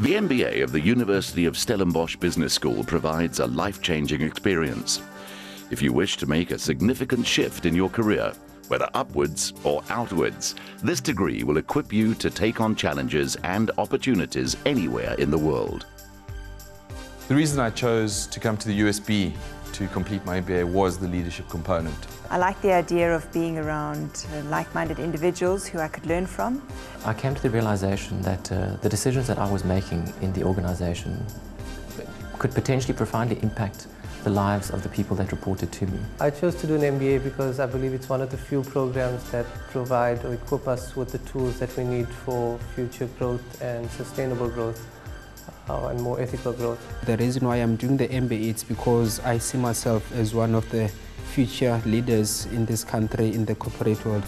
The MBA of the University of Stellenbosch Business School provides a life-changing experience. If you wish to make a significant shift in your career, whether upwards or outwards, this degree will equip you to take on challenges and opportunities anywhere in the world. The reason I chose to come to the USB to complete my MBA was the leadership component. I like the idea of being around like-minded individuals who I could learn from. I came to the realization that the decisions that I was making in the organization could potentially profoundly impact the lives of the people that reported to me. I chose to do an MBA because I believe it's one of the few programs that provide or equip us with the tools that we need for future growth and sustainable growth and more ethical growth. The reason why I'm doing the MBA is because I see myself as one of the future leaders in this country, in the corporate world.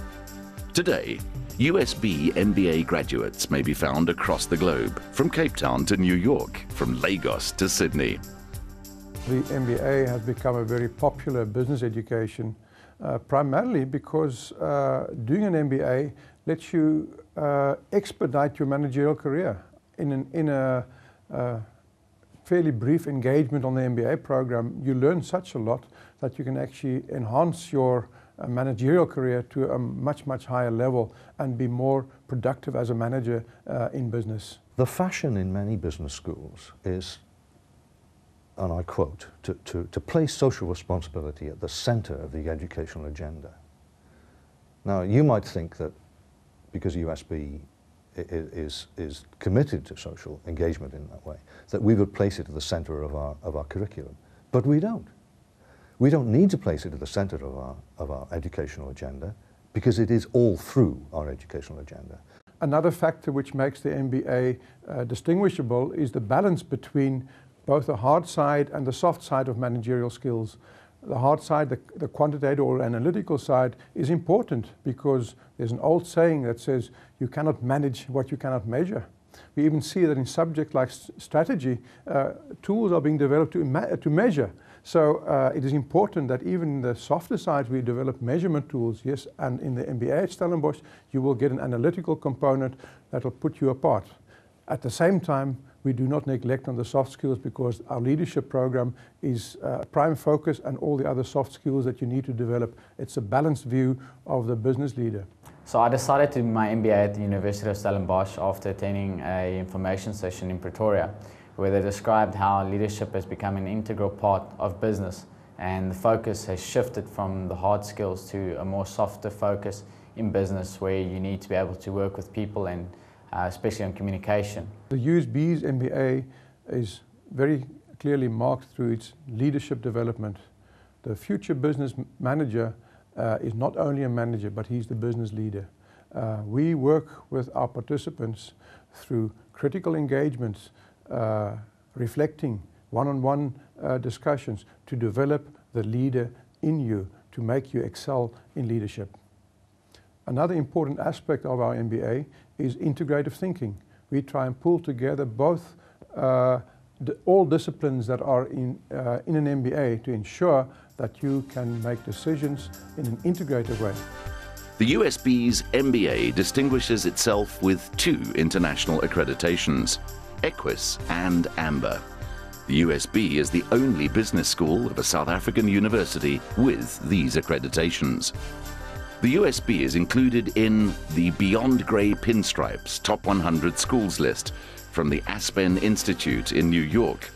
Today, USB MBA graduates may be found across the globe, from Cape Town to New York, from Lagos to Sydney. The MBA has become a very popular business education, primarily because doing an MBA lets you expedite your managerial career. In a fairly brief engagement on the MBA program, you learn such a lot that you can actually enhance your managerial career to a much, much higher level and be more productive as a manager in business. The fashion in many business schools is, and I quote, to place social responsibility at the center of the educational agenda. Now, you might think that because USB is committed to social engagement in that way, that we would place it at the center of our curriculum, but we don't. We don't need to place it at the center of our educational agenda because it is all through our educational agenda. Another factor which makes the MBA distinguishable is the balance between both the hard side and the soft side of managerial skills. The hard side, the quantitative or analytical side, is important because there's an old saying that says you cannot manage what you cannot measure. We even see that in subjects like strategy, tools are being developed to measure. So it is important that even in the softer side we develop measurement tools, yes, and in the MBA at Stellenbosch you will get an analytical component that will put you apart. At the same time, we do not neglect on the soft skills because our leadership program is prime focus and all the other soft skills that you need to develop. It's a balanced view of the business leader. So I decided to do my MBA at the University of Stellenbosch after attending an information session in Pretoria, where they described how leadership has become an integral part of business and the focus has shifted from the hard skills to a more softer focus in business where you need to be able to work with people and especially on communication. The USB's MBA is very clearly marked through its leadership development. The future business manager is not only a manager, but he's the business leader. We work with our participants through critical engagements, reflecting one-on-one discussions to develop the leader in you, to make you excel in leadership. Another important aspect of our MBA is integrative thinking. We try and pull together both all disciplines that are in an MBA to ensure that you can make decisions in an integrative way. The USB's MBA distinguishes itself with two international accreditations, EQUIS and AMBER. The USB is the only business school of a South African university with these accreditations. The USB is included in the Beyond Grey Pinstripes Top 100 Schools list from the Aspen Institute in New York,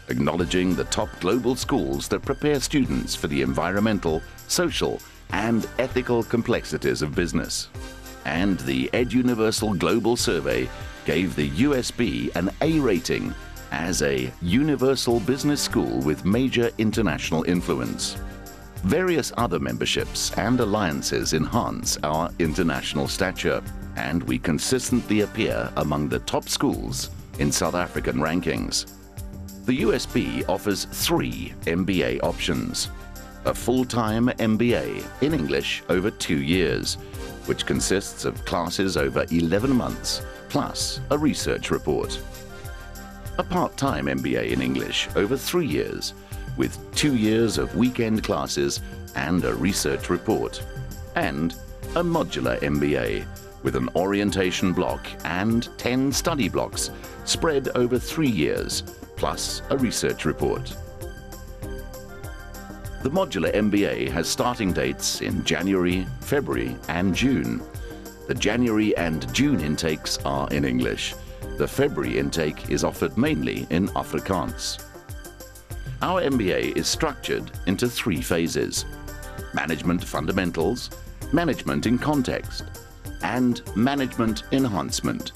acknowledging the top global schools that prepare students for the environmental, social, and ethical complexities of business. And the EdUniversal Global Survey gave the USB an A rating as a universal business school with major international influence. Various other memberships and alliances enhance our international stature, and we consistently appear among the top schools in South African rankings. The USB offers 3 MBA options. A full-time MBA in English over 2 years, which consists of classes over 11 months, plus a research report. A part-time MBA in English over 3 years, with 2 years of weekend classes and a research report. And a modular MBA with an orientation block and 10 study blocks spread over 3 years, plus a research report. The modular MBA has starting dates in January, February and June. The January and June intakes are in English. The February intake is offered mainly in Afrikaans. Our MBA is structured into 3 phases: Management Fundamentals, Management in Context, and Management Enhancement.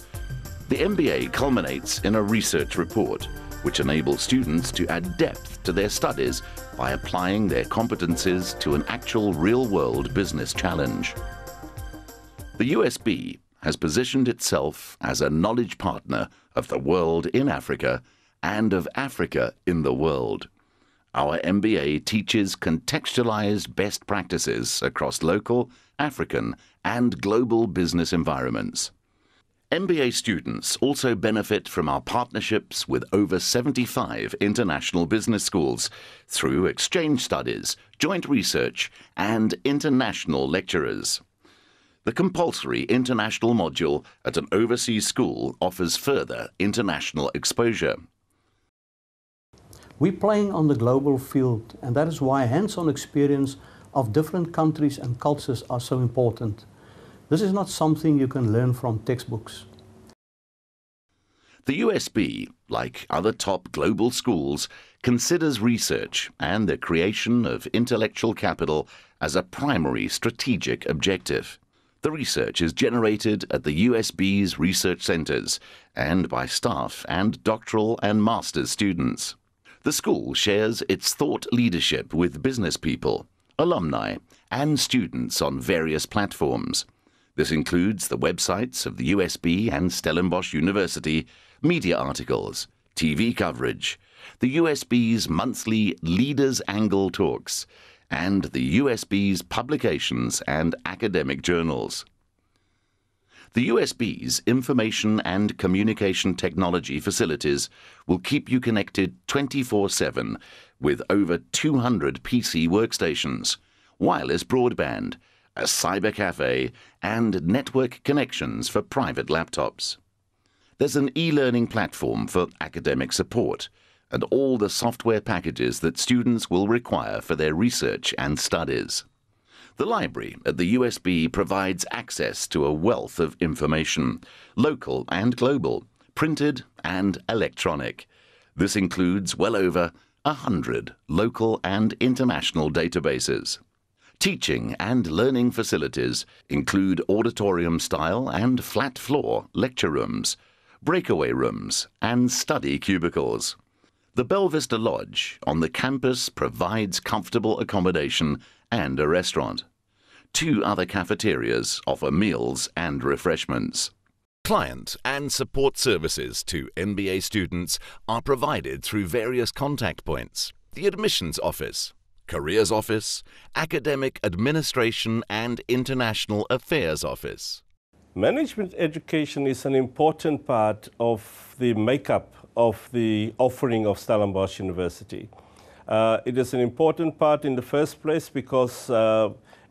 The MBA culminates in a research report, which enables students to add depth to their studies by applying their competencies to an actual real-world business challenge. The USB has positioned itself as a knowledge partner of the world in Africa and of Africa in the world. Our MBA teaches contextualized best practices across local, African, and global business environments. MBA students also benefit from our partnerships with over 75 international business schools through exchange studies, joint research, and international lecturers. The compulsory international module at an overseas school offers further international exposure. We're playing on the global field, and that is why hands-on experience of different countries and cultures are so important. This is not something you can learn from textbooks. The USB, like other top global schools, considers research and the creation of intellectual capital as a primary strategic objective. The research is generated at the USB's research centres and by staff and doctoral and master's students. The school shares its thought leadership with business people, alumni, and students on various platforms. This includes the websites of the USB and Stellenbosch University, media articles, TV coverage, the USB's monthly Leaders Angle talks, and the USB's publications and academic journals. The USB's information and communication technology facilities will keep you connected 24/7 with over 200 PC workstations, wireless broadband, a cyber cafe, and network connections for private laptops. There's an e-learning platform for academic support and all the software packages that students will require for their research and studies. The library at the USB provides access to a wealth of information, local and global, printed and electronic. This includes well over 100 local and international databases. Teaching and learning facilities include auditorium-style and flat-floor lecture rooms, breakaway rooms, and study cubicles. The Belvista Lodge on the campus provides comfortable accommodation and a restaurant. 2 other cafeterias offer meals and refreshments. Client and support services to MBA students are provided through various contact points: the admissions office, careers office, academic administration and international affairs office. Management education is an important part of the makeup of the offering of Stellenbosch University. It is an important part in the first place because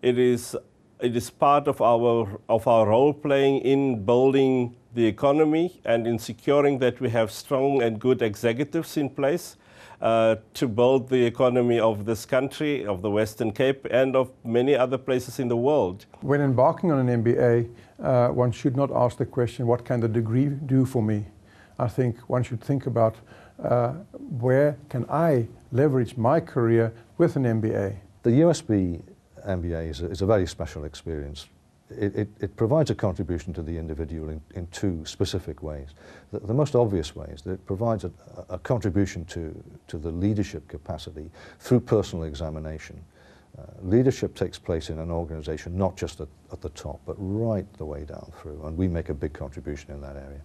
it is part of our role playing in building the economy and in securing that we have strong and good executives in place to build the economy of this country, of the Western Cape, and of many other places in the world. When embarking on an MBA, one should not ask the question, what can the degree do for me? I think one should think about where can I leverage my career with an MBA? The USB MBA is a very special experience. It provides a contribution to the individual in 2 specific ways. The most obvious way is that it provides a contribution to the leadership capacity through personal examination. Leadership takes place in an organization not just at the top, but right the way down through, and we make a big contribution in that area.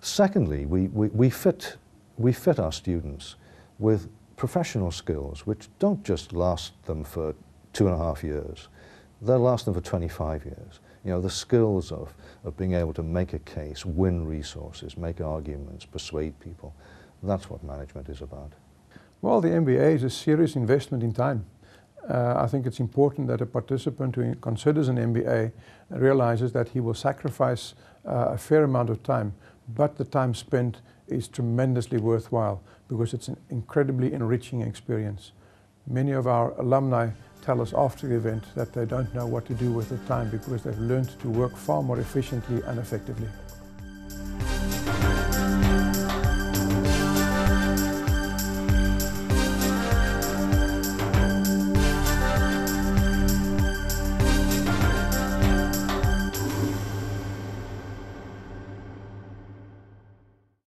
Secondly, we fit our students with professional skills which don't just last them for 2.5 years. They'll last them for 25 years. You know, the skills of being able to make a case, win resources, make arguments, persuade people. That's what management is about. Well, the MBA is a serious investment in time. I think it's important that a participant who considers an MBA realizes that he will sacrifice a fair amount of time, but the time spent is tremendously worthwhile because it's an incredibly enriching experience. Many of our alumni tell us after the event that they don't know what to do with the time because they've learned to work far more efficiently and effectively.